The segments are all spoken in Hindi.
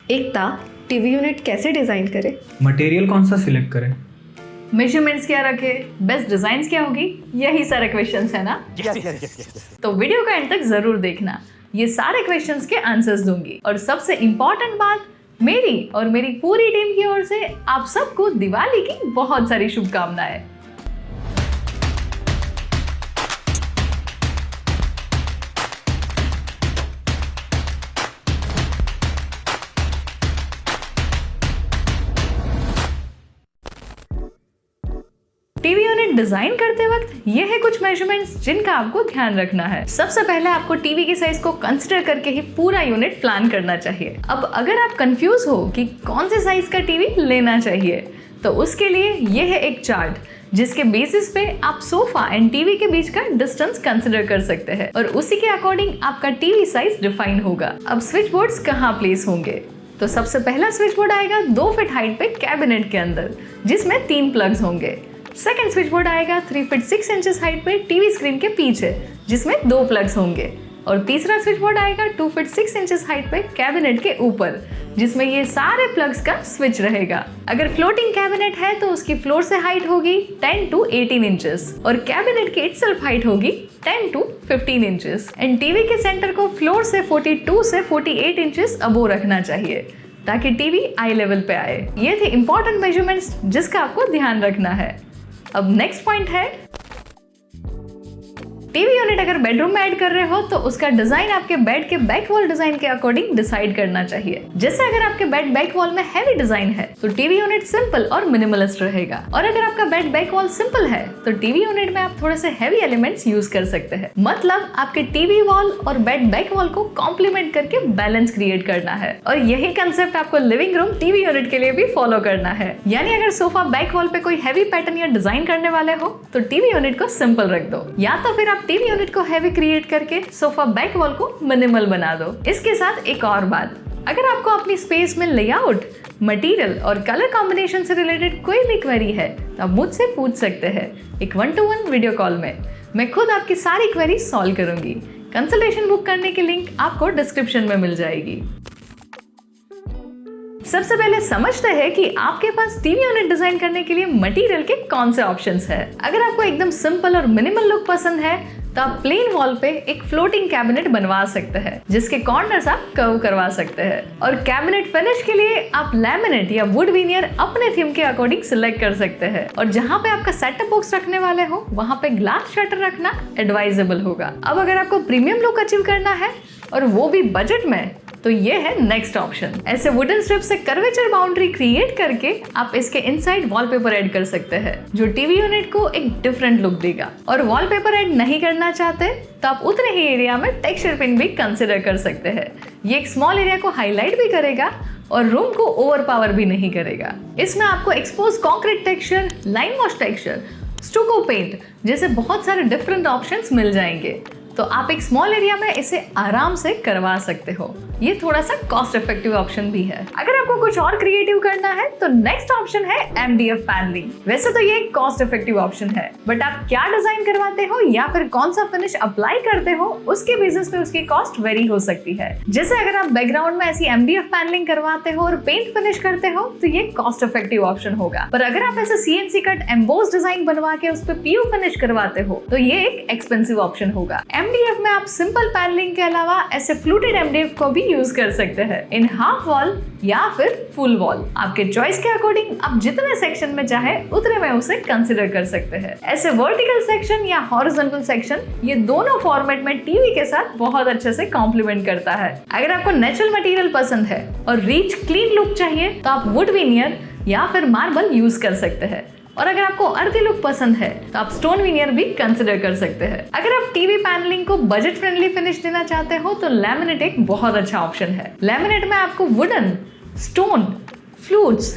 एकता, टीवी यूनिट कैसे डिज़ाइन करें? मटेरियल कौन सा सिलेक्ट करें? मेजरमेंट्स क्या रखे, बेस्ट डिजाइन क्या होगी, यही सारे क्वेश्चंस है ना। तो वीडियो का एंड तक जरूर देखना, ये सारे क्वेश्चंस के आंसर्स दूंगी। और सबसे इम्पोर्टेंट बात, मेरी और मेरी पूरी टीम की ओर से आप सबको दिवाली की बहुत सारी शुभकामनाएं। टीवी यूनिट डिजाइन करते वक्त ये है कुछ मेजरमेंट्स जिनका आपको ध्यान रखना है। सबसे पहले आपको टीवी की साइज को कंसीडर करके ही पूरा यूनिट प्लान करना चाहिए। अब अगर आप कंफ्यूज हो कि कौन से साइज का टीवी लेना चाहिए, तो उसके लिए ये है एक चार्ट जिसके बेसिस पे आप सोफा एंड टीवी के बीच का डिस्टेंस कंसीडर कर सकते हैं और उसी के अकॉर्डिंग आपका टीवी साइज डिफाइन होगा। अब स्विच बोर्ड्स कहाँ प्लेस होंगे, तो सबसे पहला स्विच बोर्ड आएगा 2 फीट हाइट पे कैबिनेट के अंदर, जिसमें 3 प्लग्स होंगे। सेकेंड स्विच बोर्ड आएगा 3 फीट 6 इंचेस हाइट पे टीवी स्क्रीन के पीछे, जिसमें 2 प्लग्स होंगे। और तीसरा स्विच बोर्ड आएगा 2 फीट 6 इंचेस हाइट पे कैबिनेट के ऊपर, जिसमें ये सारे प्लग्स का स्विच रहेगा। अगर फ्लोटिंग कैबिनेट है तो उसकी फ्लोर से हाइट होगी 10 to 18 इंचेस और कैबिनेट की इटसेल्फ हाइट होगी 10 to 15 इंचेस। एंड टीवी के सेंटर को फ्लोर से 42 से 48 इंचेस अबोव रखना चाहिए ताकि टीवी आई लेवल पे आए। ये थे इंपॉर्टेंट मेजरमेंट्स जिसका आपको ध्यान रखना है। अब नेक्स्ट पॉइंट है, टीवी यूनिट अगर बेडरूम में ऐड कर रहे हो तो उसका डिजाइन आपके बेड के बैक वॉल डिजाइन के अकॉर्डिंग डिसाइड करना चाहिए। जैसे अगर आपके बेड बैक वॉल में हैवी डिजाइन है तो टीवी यूनिट सिंपल और मिनिमलिस्ट रहेगा, और अगर आपका बेड बैक वॉल सिंपल है तो टीवी यूनिट में आप थोड़े से हैवी एलिमेंट्स यूज कर सकते हैं। मतलब आपके टीवी वॉल और बेड बैक वॉल को कॉम्प्लीमेंट करके बैलेंस क्रिएट करना है, और यही कंसेप्ट आपको लिविंग रूम टीवी यूनिट के लिए भी फॉलो करना है। यानी अगर सोफा बैक वॉल पे कोई हैवी पैटर्न या डिजाइन करने वाले हो तो टीवी यूनिट को सिंपल रख दो, या तो फिर आप टीवी यूनिट को हैवी क्रिएट करके सोफा बैक वॉल को मिनिमल बना दो। इसके साथ एक और बात, अगर आपको अपनी स्पेस में लेआउट, मटेरियल और कलर कॉम्बिनेशन से रिलेटेड कोई भी क्वेरी है तो आप मुझसे पूछ सकते हैं एक 1-to-1 वीडियो कॉल में। मैं खुद आपकी सारी क्वेरी सॉल्व करूंगी। कंसल्टेशन बुक करने की लिंक आपको डिस्क्रिप्शन में मिल जाएगी। सबसे पहले समझते हैं कि आपके पास टीवी यूनिट डिजाइन करने के लिए मटेरियल के कौन से ऑप्शंस हैं। अगर आपको एकदम सिंपल और मिनिमल लुक पसंद है तो आप प्लेन वॉल पे एक फ्लोटिंग कैबिनेट बनवा सकते हैं जिसके कॉर्नर्स आप कर्व करवा सकते हैं। और कैबिनेट फिनिश के लिए आप लैमिनेट या वुड विनियर अपने थीम के अकॉर्डिंग सिलेक्ट कर सकते हैं। और जहाँ पे आपका सेटअप बॉक्स रखने वाले हो वहाँ पे ग्लास शटर रखना एडवाइजेबल होगा। अब अगर आपको प्रीमियम लुक अचीव करना है और वो भी बजट में, तो ये है नेक्स्ट ऑप्शन। ऐसे वुडन स्ट्रिप से कर्वेचर बाउंड्री क्रिएट करके आप इसके इनसाइड वॉलपेपर ऐड कर सकते हैं जो टीवी यूनिट को एक डिफरेंट लुक देगा। और वॉलपेपर ऐड नहीं करना चाहते तो आप उतने ही एरिया में टेक्सचर पिन भी कंसिडर कर सकते हैं। ये एक स्मॉल एरिया को हाईलाइट भी करेगा और रूम को ओवरपावर भी नहीं करेगा। इसमें आपको expose concrete texture, line wash texture, stucco paint जैसे बहुत सारे डिफरेंट ऑप्शंस मिल जाएंगे, तो आप एक स्मॉल एरिया में इसे आराम से करवा सकते हो। ये थोड़ा सा कॉस्ट इफेक्टिव ऑप्शन भी है। अगर आपको कुछ और क्रिएटिव करना है तो नेक्स्ट ऑप्शन है MDF पैनलिंग। वैसे तो ये कॉस्ट इफेक्टिव ऑप्शन है, बट आप क्या डिजाइन करवाते हो या फिर कौन सा फिनिश अप्लाई करते हो उसके बेसिस पे उसकी कॉस्ट वेरी हो सकती है। जैसे अगर आप बैकग्राउंड में ऐसी MDF पैनलिंग करवाते हो और पेंट फिनिश करते हो तो ये कॉस्ट इफेक्टिव ऑप्शन होगा, पर अगर आप ऐसे CNC कट एम्बोस डिजाइन बनवा के उस पर PU फिनिश करवाते हो तो ये एक एक्सपेंसिव ऑप्शन होगा। MDF में आप सिंपल पैनलिंग के अलावा ऐसे फ्लूटेड MDF को भी यूज कर सकते हैं इन हाफ वॉल या फिर फुल वॉल। आपके चॉइस के अकॉर्डिंग आप जितने सेक्शन में चाहे उतने में उसे कंसीडर कर सकते हैं। ऐसे वर्टिकल सेक्शन या हॉरिजॉन्टल सेक्शन, ये दोनों फॉर्मेट में टीवी के साथ बहुत अच्छे से कॉम्प्लीमेंट करता है। अगर आपको नेचुरल मटेरियल पसंद है और रिच क्लीन लुक चाहिए तो आप वुड विनियर या फिर मार्बल यूज कर सकते हैं। और अगर आपको अर्थी लुक पसंद है तो आप स्टोन विनियर भी कंसिडर कर सकते हैं। अगर आप टीवी पैनलिंग को बजट फ्रेंडली फिनिश देना चाहते हो तो लैमिनेट एक बहुत अच्छा ऑप्शन है। लैमिनेट में आपको वुडन, स्टोन, फ्लूट्स,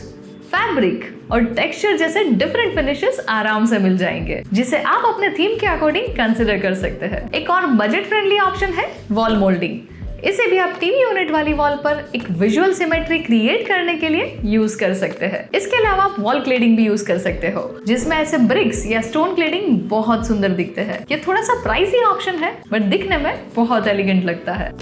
फैब्रिक और टेक्सचर जैसे डिफरेंट फिनिशेस आराम से मिल जाएंगे, जिसे आप अपने थीम के अकॉर्डिंग कंसिडर कर सकते हैं। एक और बजट फ्रेंडली ऑप्शन है वॉल मोल्डिंग। इसे भी आप टीवी यूनिट वाली वॉल पर एक विजुअल सिमेट्री क्रिएट करने के लिए यूज कर सकते हैं। इसके अलावा आप वॉल क्लेडिंग भी यूज कर सकते हो, जिसमें ऐसे ब्रिक्स या स्टोन क्लेडिंग बहुत सुंदर दिखते हैं। ये थोड़ा सा प्राइसी ऑप्शन है बट दिखने में बहुत एलिगेंट लगता है।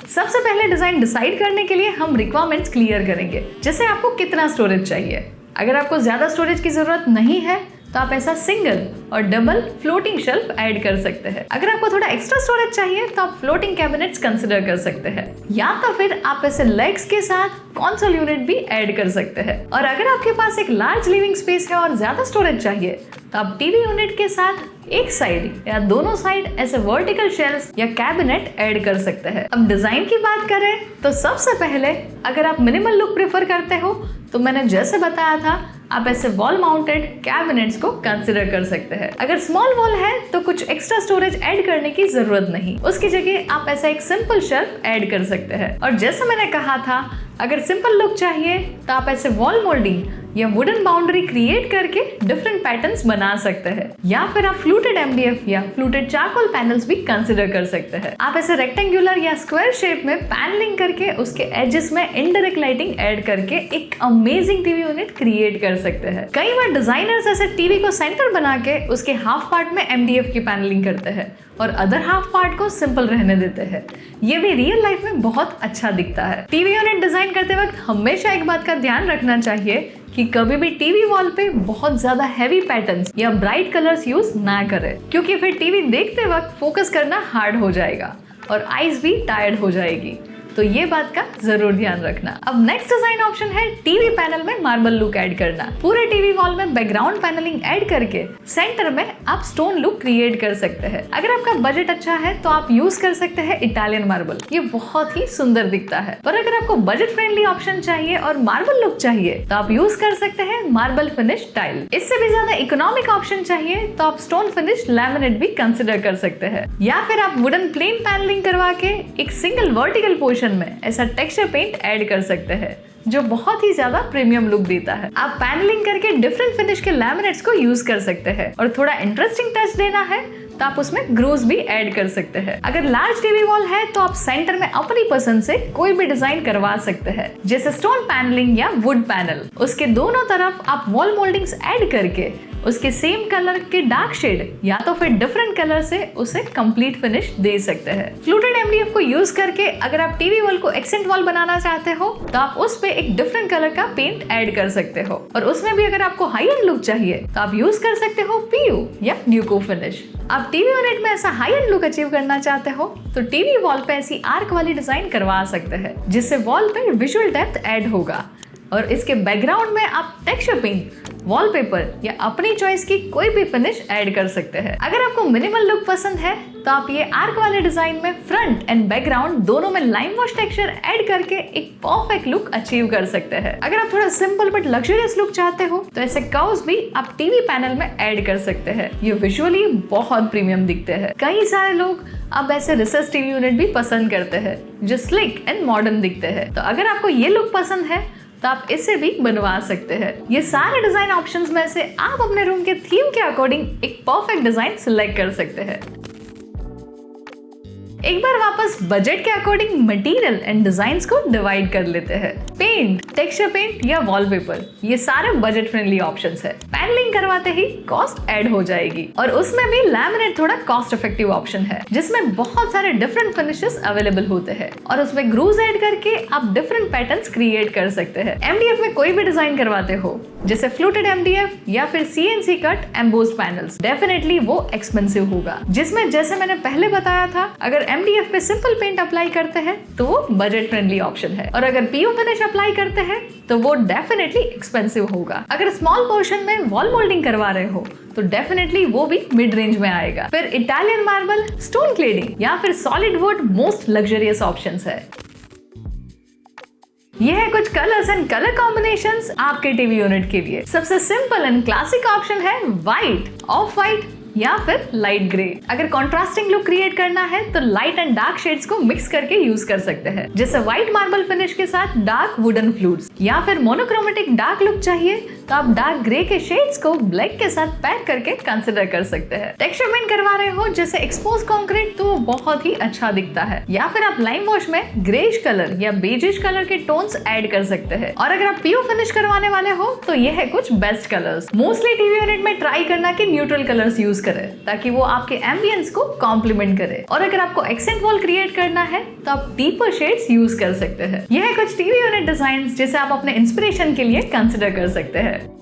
सबसे पहले डिजाइन डिसाइड करने के लिए हम रिक्वायरमेंट्स क्लियर करेंगे, जैसे आपको कितना स्टोरेज चाहिए। अगर आपको ज्यादा स्टोरेज की जरूरत नहीं है तो आप ऐसा सिंगल और डबल फ्लोटिंग शेल्फ ऐड कर सकते हैं। अगर आपको थोड़ा एक्स्ट्रा स्टोरेज चाहिए तो आप फ्लोटिंग कैबिनेट्स कंसिडर कर सकते हैं, या तो फिर आप ऐसे लेग्स के साथ कंसोल यूनिट भी ऐड कर सकते हैं। और अगर आपके पास एक लार्ज लिविंग स्पेस है और ज्यादा स्टोरेज चाहिए तो आप टीवी यूनिट के साथ एक साइड या दोनों साइड ऐसे वर्टिकल शेल्फ्स या कैबिनेट ऐड कर सकते हैं। अब डिजाइन की बात करें तो सबसे पहले अगर आप मिनिमल लुक प्रेफर करते हो तो मैंने जैसे बताया था आप ऐसे वॉल माउंटेड कैबिनेट्स को कंसिडर कर सकते हैं। अगर स्मॉल वॉल है तो कुछ एक्स्ट्रा स्टोरेज ऐड करने की जरूरत नहीं, उसकी जगह आप ऐसा एक सिंपल शेल्फ ऐड कर सकते हैं। और जैसे मैंने कहा था अगर सिंपल लुक चाहिए तो आप ऐसे वॉल मोल्डिंग या वुडन बाउंड्री क्रिएट करके डिफरेंट पैटर्न्स बना सकते हैं, या फिर आप फ्लूटेड एमडीएफ या फ्लूटेड चारकोल पैनल्स भी कंसिडर कर सकते हैं। आप ऐसे रेक्टेंगुलर या स्क्वायर शेप में पैनलिंग करके उसके एजेस में इनडायरेक्ट लाइटिंग ऐड करके एक अमेजिंग टीवी यूनिट क्रिएट कर सकते हैं। कई बार डिजाइनर्स ऐसे टीवी को सेंटर बना के उसके हाफ पार्ट में एमडीएफ की पैनलिंग करते हैं और अदर हाफ पार्ट को सिंपल रहने देते हैं। ये भी रियल लाइफ में बहुत अच्छा दिखता है। टीवी यूनिट डिजाइन करते वक्त हमेशा एक बात का ध्यान रखना चाहिए कि कभी भी टीवी वॉल पे बहुत ज्यादा हैवी पैटर्न्स या ब्राइट कलर्स यूज ना करें, क्योंकि फिर टीवी देखते वक्त फोकस करना हार्ड हो जाएगा और आईज भी टायर्ड हो जाएगी। तो ये बात का जरूर ध्यान रखना। अब नेक्स्ट डिजाइन ऑप्शन है टीवी पैनल में मार्बल लुक ऐड करना। पूरे टीवी वॉल में बैकग्राउंड पैनलिंग ऐड करके सेंटर में आप स्टोन लुक क्रिएट कर सकते हैं। अगर आपका बजट अच्छा है तो आप यूज कर सकते हैं इटालियन मार्बल, ये बहुत ही सुंदर दिखता है। पर अगर आपको बजट फ्रेंडली ऑप्शन चाहिए और मार्बल लुक चाहिए तो आप यूज कर सकते हैं मार्बल फिनिश टाइल। इससे भी ज्यादा इकोनॉमिक ऑप्शन चाहिए तो आप स्टोन फिनिश लैमिनेट भी कंसिडर कर सकते हैं, या फिर आप वुडन प्लेन पैनलिंग करवा के एक सिंगल वर्टिकल पोर्शन में ऐसा टेक्सचर पेंट ऐड कर सकते हैं जो बहुत ही ज्यादा प्रीमियम लुक देता है। आप पैनलिंग करके डिफरेंट फिनिश के लैमिनेट्स को यूज कर सकते हैं और थोड़ा इंटरेस्टिंग टच देना है तो आप उसमें ग्रूव्स भी ऐड कर सकते हैं। अगर लार्ज टीवी वॉल है तो आप सेंटर में अपनी पसंद से कोई भी डिजाइन करवा सकते हैं, जैसे स्टोन पैनलिंग या वुड पैनल। उसके दोनों तरफ आप वॉल मोल्डिंग्स ऐड करके उसके सेम कलर के डार्क शेड या तो फिर डिफरेंट कलर से उसे कंप्लीट फिनिश दे सकते हैं। फ्लूटेड एमडीएफ को यूज करके अगर आप टीवी वॉल को एक्सेंट वॉल बनाना चाहते हो तो आप उस पे एक डिफरेंट कलर का पेंट ऐड कर सकते हो, और उसमें भी अगर आपको हाई एंड लुक चाहिए तो आप यूज कर सकते हो पीयू या ड्यूको फिनिश। आप टीवी यूनिट में ऐसा हाई एंड लुक अचीव करना चाहते हो तो टीवी वॉल पे ऐसी आर्क वाली डिजाइन करवा सकते हैं, जिससे वॉल पे विजुअल डेप्थ ऐड होगा। और इसके बैकग्राउंड में आप टेक्सचर पेंट, वॉलपेपर या अपनी चॉइस की कोई भी फिनिश ऐड कर सकते हैं। अगर आपको मिनिमल लुक पसंद है तो आप ये आर्क वाले डिजाइन में फ्रंट एंड बैकग्राउंड दोनों में लाइम वॉश टेक्सचर ऐड करके एक परफेक्ट लुक अचीव कर सकते हैं। अगर आप थोड़ा सिंपल बट लग्जरियस लुक चाहते हो तो ऐसे कर्व्स भी आप टीवी पैनल में ऐड कर सकते हैं। ये विजुअली बहुत प्रीमियम दिखते हैं। कई सारे लोग अब ऐसे रिसर्च टीवी यूनिट भी पसंद करते हैं जो स्लिक एंड मॉडर्न दिखते हैं। तो अगर आपको ये लुक पसंद है तो आप इसे भी बनवा सकते हैं। ये सारे डिजाइन ऑप्शंस में से आप अपने रूम के थीम के अकॉर्डिंग एक परफेक्ट डिजाइन सिलेक्ट कर सकते हैं। एक बार वापस बजट के अकॉर्डिंग मटेरियल एंड डिजाइन्स को डिवाइड कर लेते हैं। पेंट, टेक्सचर पेंट या वॉलपेपर, ये सारे बजट फ्रेंडली ऑप्शंस है। पैनलिंग करवाते ही कॉस्ट ऐड हो जाएगी, और उसमें भी लैमिनेट थोड़ा कॉस्ट इफेक्टिव ऑप्शन है जिसमें बहुत सारे डिफरेंट फिनिशेस अवेलेबल होते हैं, और उसमें ग्रूव्स ऐड करके आप डिफरेंट पैटर्न्स क्रिएट कर सकते हैं। एमडीएफ में कोई भी डिजाइन करवाते हो जैसे फ्लूटेड एमडीएफ या फिर CNC cut embossed panels, definitely वो एक्सपेंसिव होगा, जिसमें जैसे मैंने पहले बताया था अगर एमडीएफ पे सिंपल पेंट अप्लाई करते हैं तो वो बजट फ्रेंडली ऑप्शन है, और अगर पीयू फिनिश अप्लाई करते हैं तो वो डेफिनेटली एक्सपेंसिव होगा। अगर स्मॉल पोर्शन में वॉल मोल्डिंग करवा रहे हो तो डेफिनेटली वो भी मिड रेंज में आएगा। फिर इटालियन मार्बल, स्टोन क्लेडिंग या फिर solid wood most luxurious options है। ये है कुछ कलर्स एंड कलर कॉम्बिनेशंस आपके टीवी यूनिट के लिए। सबसे सिंपल एंड क्लासिक ऑप्शन है व्हाइट, ऑफ व्हाइट या फिर लाइट ग्रे। अगर कॉन्ट्रास्टिंग लुक क्रिएट करना है तो लाइट एंड डार्क शेड्स को मिक्स करके यूज कर सकते हैं, जैसे व्हाइट मार्बल फिनिश के साथ डार्क वुडन फ्लूट्स, या फिर मोनोक्रोमेटिक डार्क लुक चाहिए तो आप डार्क ग्रे के शेड्स को ब्लैक के साथ पैक करके कंसिडर कर सकते हैं। टेक्सचर पेंट करवा रहे हो जैसे एक्सपोज कंक्रीट तो वो बहुत ही अच्छा दिखता है, या फिर आप लाइम वॉश में ग्रेश कलर या बेजिश कलर के टोन्स ऐड कर सकते हैं। और अगर आप पीयू फिनिश करवाने वाले हो तो ये है कुछ best colours. Mostly TV unit में ट्राई करना कि न्यूट्रल कलर्स यूज करें ताकि वो आपके एम्बियंस को कॉम्प्लीमेंट करे। और अगर आपको एक्सेंट वॉल क्रिएट करना है तो आप डीपर शेड्स यूज कर सकते हैं। यह है कुछ टीवी यूनिट डिजाइन जिसे आप अपने इंस्पिरेशन के लिए कंसिडर कर सकते हैं।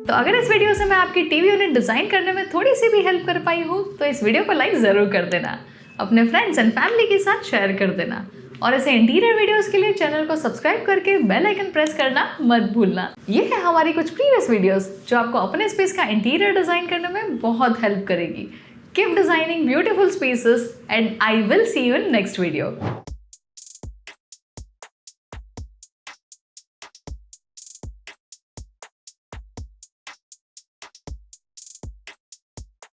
तो अगर इस वीडियो से मैं आपकी टीवी यूनिट डिजाइन करने में थोड़ी सी भी हेल्प कर पाई हूँ तो इस वीडियो को लाइक जरूर कर देना, अपने फ्रेंड्स एंड फैमिली के साथ शेयर कर देना और ऐसे इंटीरियर वीडियोस के लिए चैनल को सब्सक्राइब करके बेल आइकन प्रेस करना मत भूलना। ये है हमारी कुछ प्रीवियस वीडियोस जो आपको अपने स्पेस का इंटीरियर डिजाइन करने में बहुत हेल्प करेगी। Keep designing beautiful spaces and I will see you in next video.